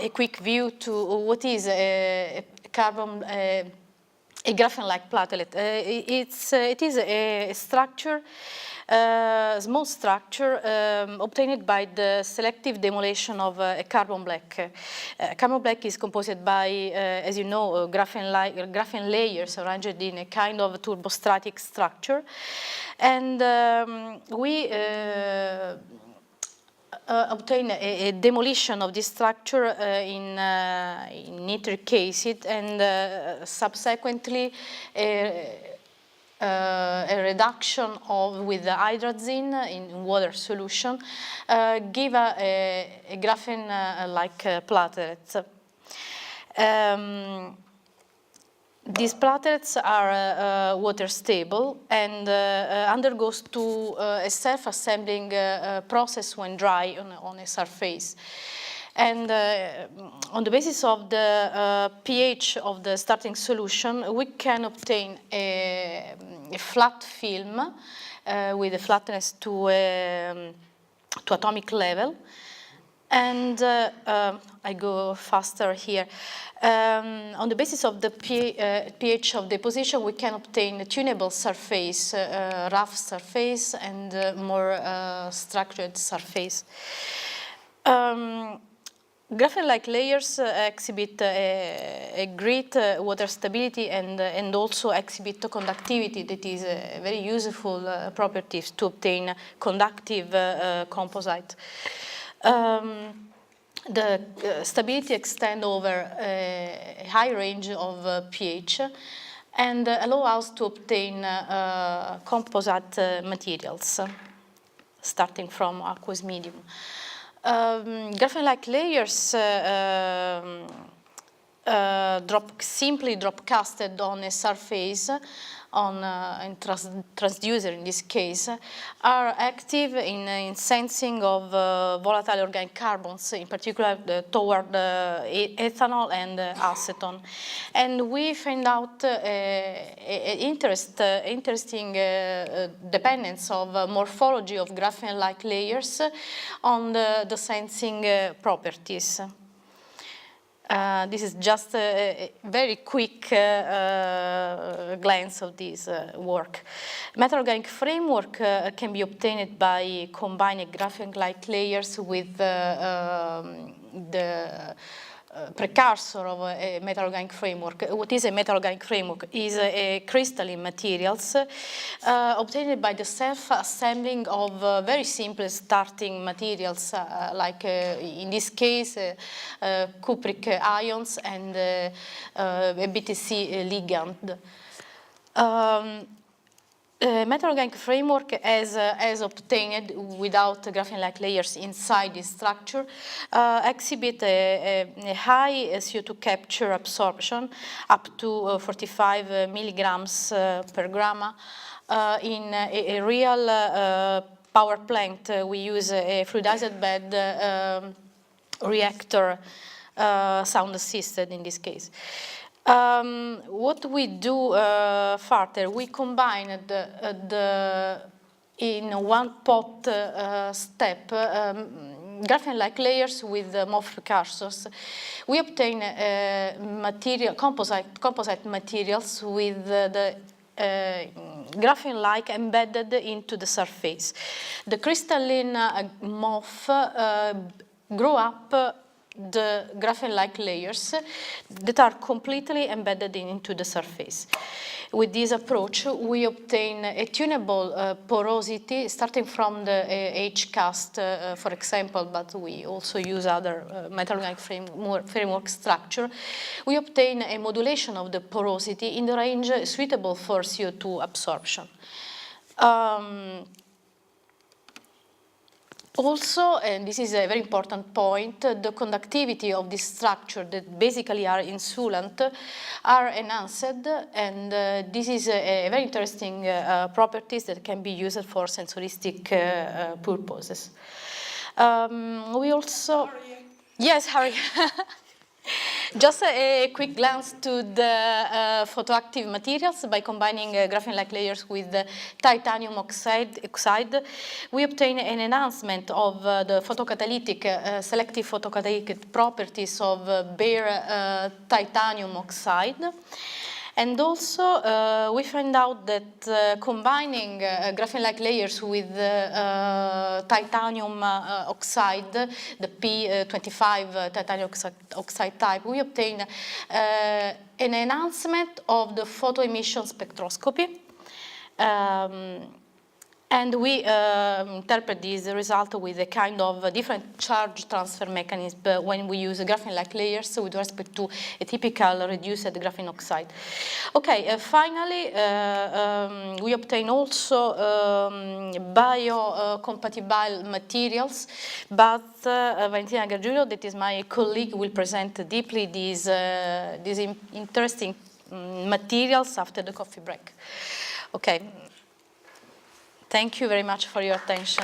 a quick view to what is a carbon, a graphene-like platelet. It is a structure, small structure obtained by the selective demolition of a carbon black. Carbon black is composed by, as you know, graphene layers arranged in a kind of turbostratic structure, and we obtain a demolition of this structure in nitric acid, and subsequently a reduction with the hydrazine in water solution give a graphene-like platelet. These platelets are water stable and undergoes to a self-assembling process when dry on a surface. And on the basis of the pH of the starting solution, we can obtain a flat film with a flatness to atomic level. And I go faster here. On the basis of the pH of deposition, we can obtain a tunable surface, rough surface, and more structured surface. Graphene-like layers exhibit a great water stability and also exhibit conductivity that is a very useful property to obtain conductive composite. The stability extends over a high range of pH and allow us to obtain composite materials starting from aqueous medium. Graphene-like layers simply drop casted on a surface on a transducer in this case, are active in sensing of volatile organic carbons, in particular toward ethanol and acetone. And we find out interesting dependence of morphology of graphene-like layers on the sensing properties. This is just a very quick glance of this work. Metal organic framework can be obtained by combining graphene-like layers with the precursor of a metal organic framework. What is a metal organic framework? Is a crystalline materials obtained by the self-assembling of very simple starting materials, like in this case cupric ions and a BTC ligand. Metal organic framework as obtained without graphene-like layers inside this structure exhibit a high CO2 capture absorption up to 45 milligrams per gram. In a real power plant, we use a fluidized bed reactor, sound assisted in this case. What we do further, we combine in one pot step graphene-like layers with MOF precursors. We obtain composite materials with the graphene-like embedded into the surface. The crystalline MOF grow up the graphene-like layers that are completely embedded into the surface. With this approach, we obtain a tunable porosity starting from the H-cast, for example, but we also use other metal organic framework structure. We obtain a modulation of the porosity in the range suitable for CO2 absorption. Also, and this is a very important point, the conductivity of this structure that basically are insulant are enhanced, and this is a very interesting properties that can be used for sensoristic purposes. We also... Harry. Yes, Harry. Just a quick glance to the photoactive materials. By combining graphene-like layers with titanium oxide, we obtain an enhancement of the photocatalytic, selective photocatalytic properties of bare titanium oxide. And also, we find out that combining graphene-like layers with titanium oxide, the P25 titanium oxide type, we obtain an enhancement of the photoemission spectroscopy. And we interpret this result with a kind of different charge transfer mechanism when we use graphene-like layers with respect to a typical reduced graphene oxide. Okay, finally, we obtain also biocompatible materials, but Valentina Gargiulo, that is my colleague, will present deeply these interesting materials after the coffee break. Okay. Thank you very much for your attention.